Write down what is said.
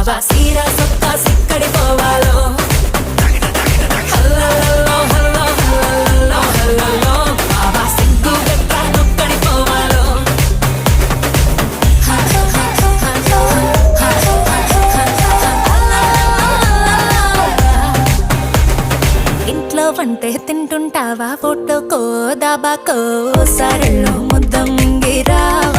బాబా సీరా సొక్కా సిక్కడి పోవాలో హల్లల్లో hello హల్లల్లో హల్లల్లో బాబా సిగ్గు గట్ట నొక్కడి పోవాలో ఇంట్లో వంటే తింటుంటావా ఫోటోకో దాబాకో సరళో ముద్ద మింగిరావా